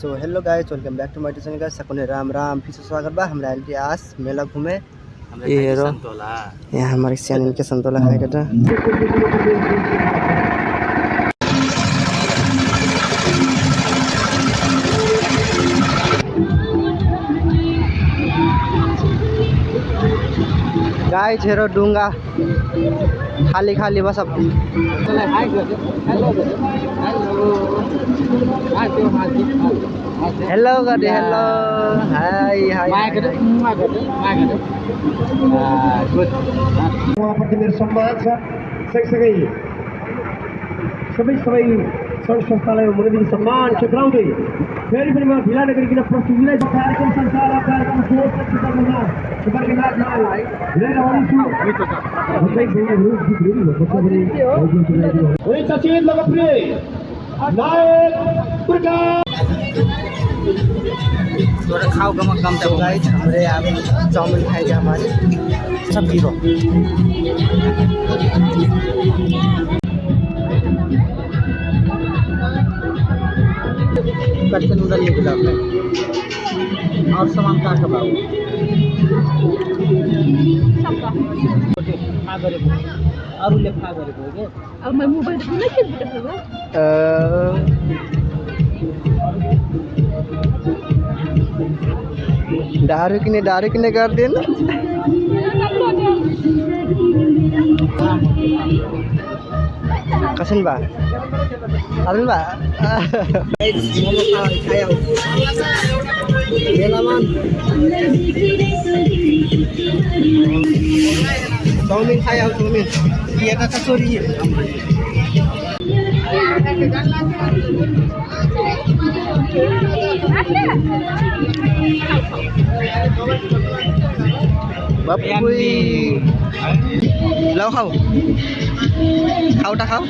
So hello guys, welcome back to my channel guys. सकुने राम राम, फिर से स्वागत बा। हमरा आइल आज मेला घूमे। ये हेरो यहाँ हमारे चैनल के संतोला खाई रहता। गाइस हेरो डूंगा खाली खाली बस अब। हेलो गर्दै हेलो हाई हाई गुड उहाँप्रति मेरो सम्मान छ। सँगसँगै सबै सङ्घ संस्थालाई मनोविधि सम्मान टक्राउँदै फेरि पनि म ढिला नगरिकन प्रस्तुतिलाई कार्यक्रम संसार कार्यक्रम सचेत लोकप्रिय नायक प्रकाश थोड़ा खाओ गमक कम तो गाइस हमारे आप चाउमीन खाएंगे हमारे सब हीरो कच्चे नूडल ले लिया आपने और सामान का कबाब और ले खा गरेको हो के अब मैं मोबाइल देखूं किस बिटे होगा दारू किने कर देना कसन बा अरुण बा मोमो खाया मेलामा चाउमिन खाया चाउमिन ये का कचौरी बापुई लाओ खाओ खाओ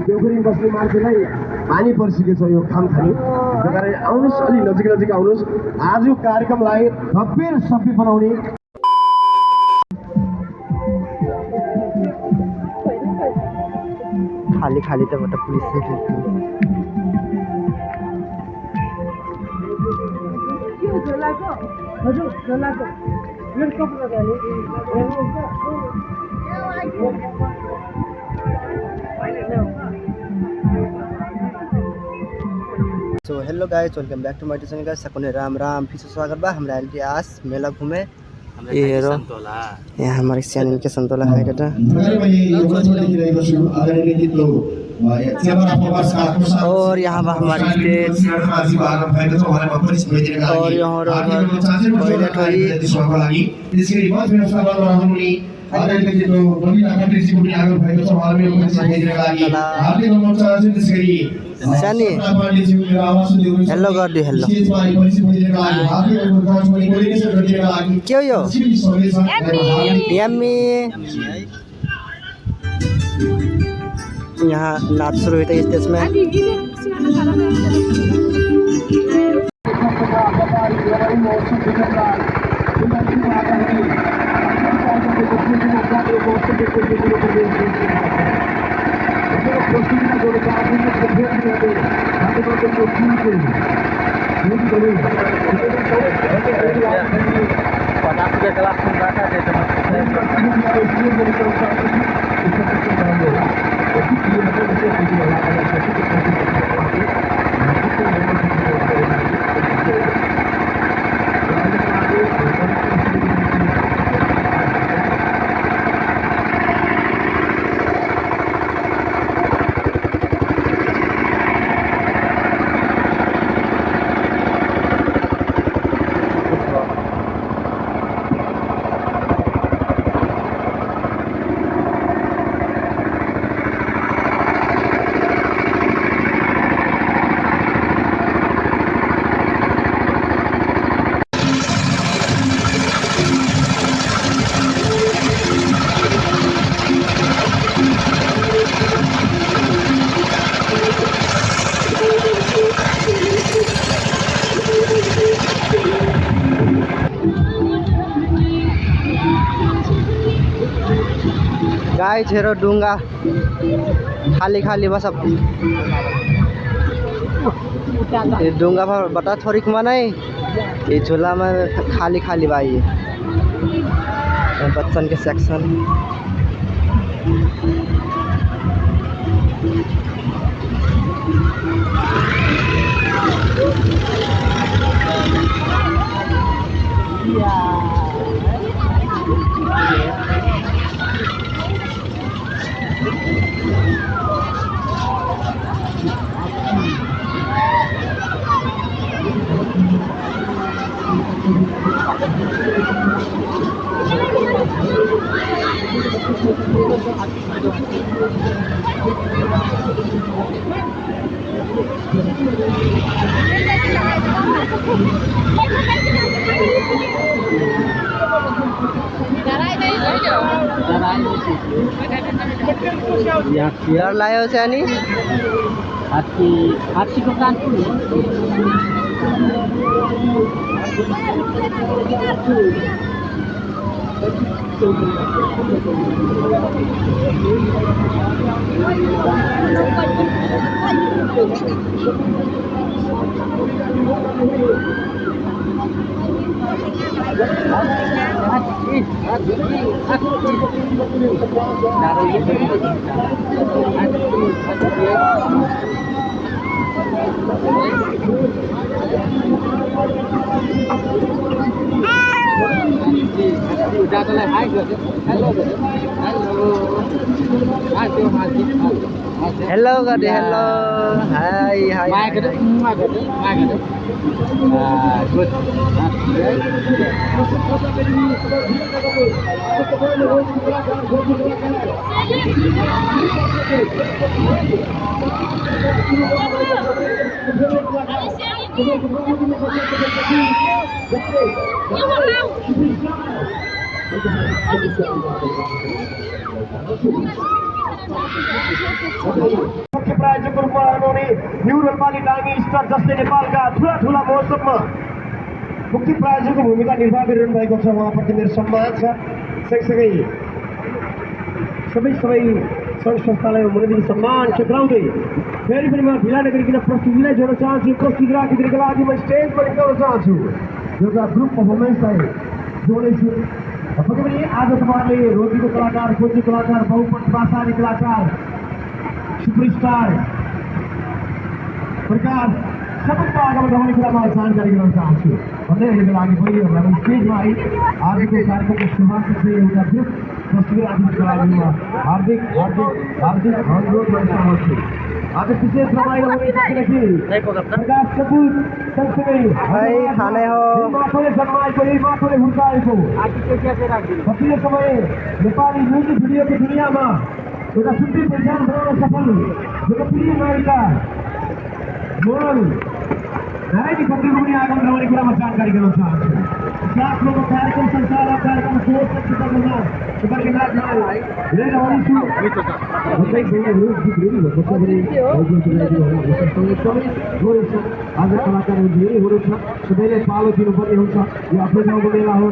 देउखुरी बस्ने मान्छेलाई पानी पर्सिएको छ यो खाम खाने त्यही कारण आउनुहोस् अलि नजिक आउनुहोस्। आज कार्यक्रमलाई भव्य र सभ्य बनाउने खाली तो बता पुलिस से so hello guys, welcome back to my channel guys. सकुने राम राम, फिर से स्वागत बा। हमरा आइल आज मेला घूमे। ये हेरो यहाँ हमारे चैनल के संतोला खाई रहता। और यहाँ पर हमारी स्टेज और यहाँ टॉयलेट हुई सानी हेलो गर्दी हेलो के हो यो यम्मी यहाँ नाच शुरू हुई थी स्टेज में। गाई छेरो डुङ्गा खाली खाली बस ये डुङ्गा बता थोड़ी में नहीं ये झूला में खाली खाली भाई बच्चन के सेक्शन यार लायो से अनि हात्ती को कान हेलो गरे हेलो हाय हाय गुड मुख्य प्रायोजक रूपमा रहनुहुने न्यू नेपाली डाङ्गी स्टार जसले नेपालका ठुला ठुला महोत्सवमा मुख्य प्रायोजकको भूमिका निर्वाह गरिरहनु भएको छ उहाँप्रति मेरो सम्मान छ सँगसँगै सबै सङ्घ संस्थालाई मनोदिन सम्मान टक्राउँदै फेरि पनि म ढिला नगरिकन प्रस्तुतिलाई जोड्न चाहन्छु प्रस्तुति राखिदिनको लागि म स्टेजमा निकाल्न चाहन्छु एउटा ग्रुप पर्फर्मेन्सलाई जोड्दैछु पक्कै पनि आज तपाईँहरूले रोजीको कलाकार खोजी कलाकार बहुप्रतिभाशाली कलाकार सुपरस्टार प्रकाश सबैको आगमन रहने कुरामा जानकारी गराउन चाहन्छु भन्दै हेर्नको लागि पहिले हाम्रो स्टेजमा आई आजको कार्यक्रमको शुभारम्भ चाहिँ एउटा ग्रुप प्रस्तुति राख्नको लागि म हार्दिक अनुरोध गर्न चाहन्छु आज विशेष रमाइलो हुने किनकि प्रकाश कपुर सँगसँगै खाने हो माथोले जन्माएको माथोले हुर्काएको कतिले समय नेपाली म्युजिक भिडियोको दुनियाँमा एउटा सुन्दर पहिचान बनाउन सफल लोकप्रिय नायिका मोहन नारायणी खत्रीको पनि आगमन रहने कुरामा जानकारी गराउन चाहन्छु साथमा कार्यक्रम संचालक कार्यक्रम सोच आज कलाकारहरू धेरै हुनुहुन्छ सबैले पालो दिनुपर्ने हुन्छ यो आफ्नो गाउँको मेला हो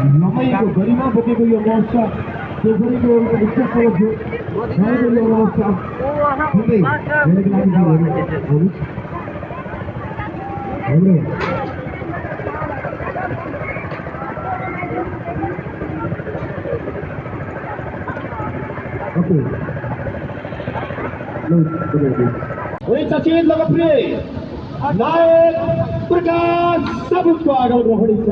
रमाइलो गरिमा बोकेको यो महोत्सव त्यो गरेको एउटा इच्छासँग थियो यो महोत्सव ठिकै हेरेको लागि सचेत लोकप्रिय नायक प्रकाश सबको आगमन रहनेछ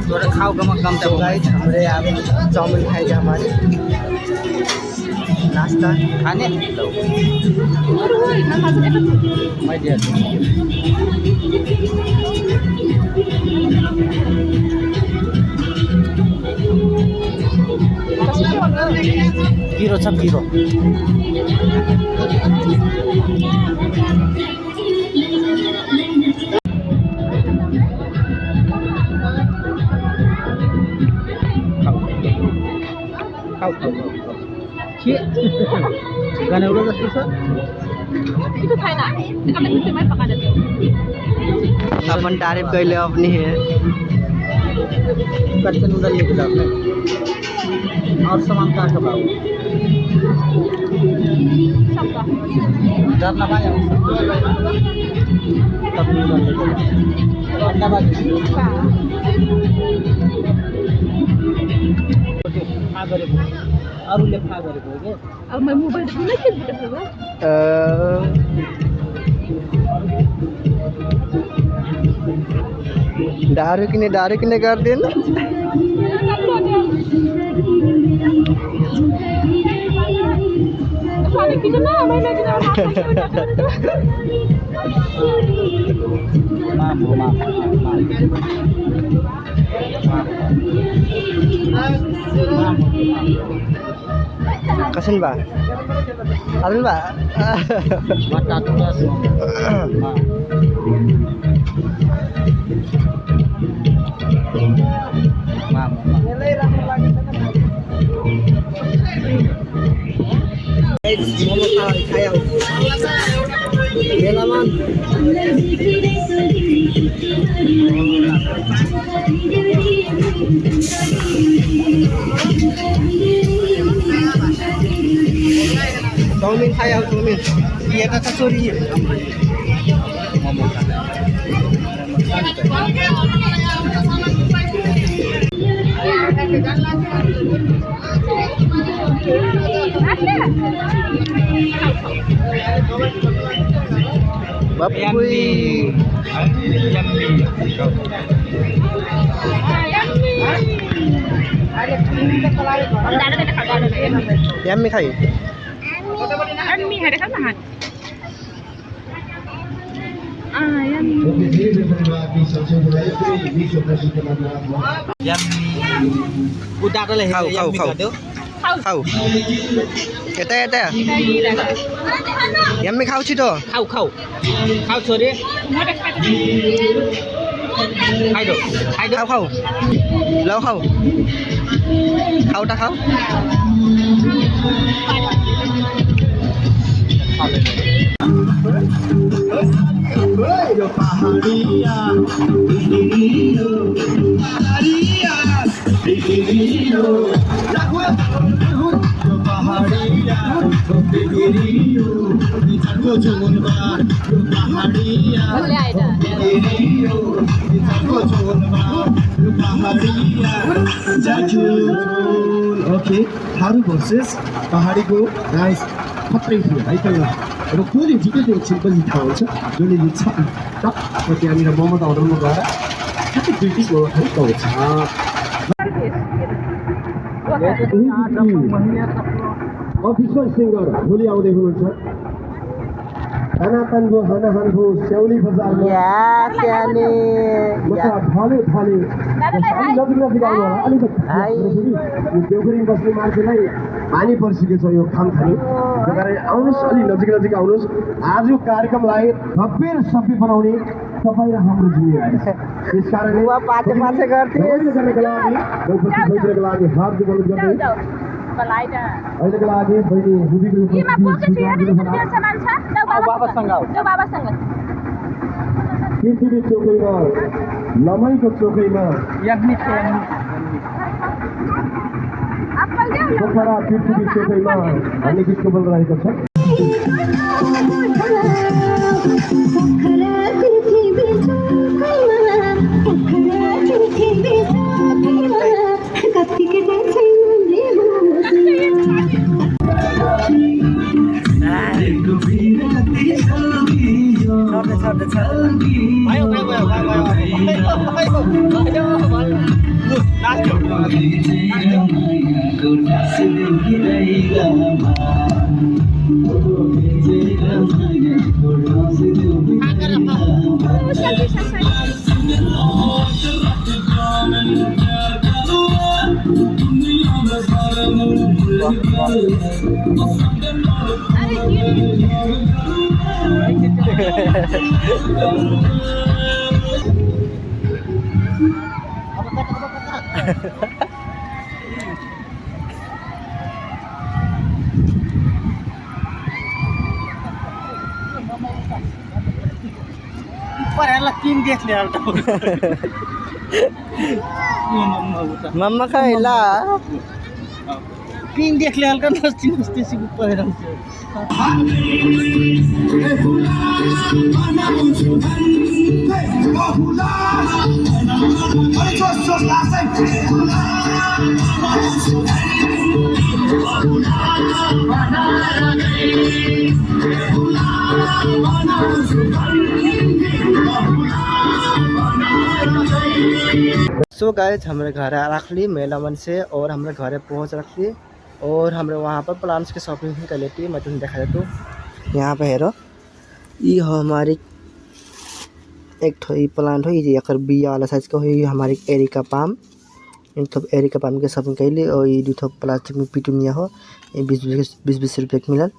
थोड़ा खाओ कम तक गाइस हमारे आप चाउमीन खाएगा हमारे नाश्ता खाने पिरो छ पिरो गाना एउटा जस्तो छ itu China. Dekat itu cuma pakai ada tuh. अपन तारीफ कैले अपनी है कच्चन उधर लेके जाते हैं और सामान का भाव Siapa? डरना भाई तब उधर लेके अंडा बाजी खा गरेको अरूले खा गरेको हो के अब मैं मोबाइल देखूं ना किस बेटे फिर दारू किने कर देन खाने की ना मैं लेके जा कसन बा अरुण बा मटा टुटास चाउमिन खाया चाउमिन ये का कचौरी मोमो खाना बापुई यम्मी खाई Yummy ada kan mahan. Yummy. Udale खाऊ खाऊ खाऊ खाऊ यता यता यम्मी खाऊ छिटो खाऊ खाऊ खाऊ छोरी खाइदो खाऊ खाऊ ल खाऊ खाऊटा खाऊ yo pajaría okay Haru versus पहाडीको गाइस खत्रै थियो है त र कोले जितेको छिपछि थाहा हुन्छ जसले जित्छ टक्क त्यहाँनिर मोमो दौडाउनु गएर ठ्याक्कै ब्रिटिसको है पाउँछ अफिसर सिङ्गर भोलि आउँदै हुनुहुन्छ खानापानको हानाहानको स्याउली बजारमा स्यानी थाले थाले नजिक नजिक आउनु होला अलिकति देउखुरी बस्ने मान्छेलाई पानी पर्सिएको छ यो खाम खाने त्यो कारण आउनुहोस् अलि नजिक नजिक आउनुहोस् आज कार्यक्रमलाई भव्य र सभ्य बनाउने तपाईँ र हाम्रो जिम्मेवारी छ त्यस कारणले पाछे पाछे गर्थे गर्नको लागि गौपति बैठकको लागि हार्दिक अनुरोध गर्दै अहिलेको लागि बहिनी हुबीको पृथ्वी चोकैमा लमैको चोकैमा पोखरा पृथ्वी चोकैमा भन्ने गीतको बोल रहेको छ मम्मा खाइला किन देखले हल्का नस्ती नस्ती सी ऊपर है सो गाइस हमारे घर रख ली मेला मन से और हमारे घर पहुंच रख ली और हमरे वहाँ पर प्लांट्स की शॉपिंग कर लेती मैं तुम्हें देखा देता हूँ। यहाँ पे हेरो ये हमारी एक ठो प्लांट हो ये अगर बिया वाला साइज का हो ये हमारी एरिका पाम इन एरिका पाम के शॉपिंग कर ली और ये दो प्लास्टिक में पिटूनिया हो ये 20 रुपये के मिलन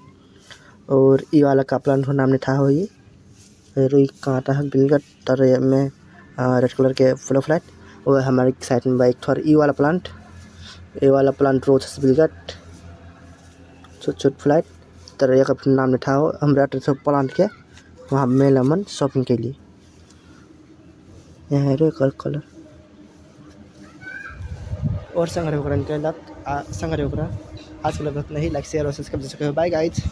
और ये वाला का प्लांट हो नाम ने था हो ये रोई कांटा है बिलगट तर में रेड कलर के फुल फ्लैट और हमारे साइड में बाइक थोड़ा ये वाला प्लांट रोज बिलगट छोट छोट फ्लाइट तर एक नाम ने था हो हम सब प्लांट के वहाँ मेला मन शॉपिंग के लिए यहाँ कलर और संग्रह के लग संग्रह आज के लग नहीं लाइक शेयर और सब्सक्राइब बाय गाइज।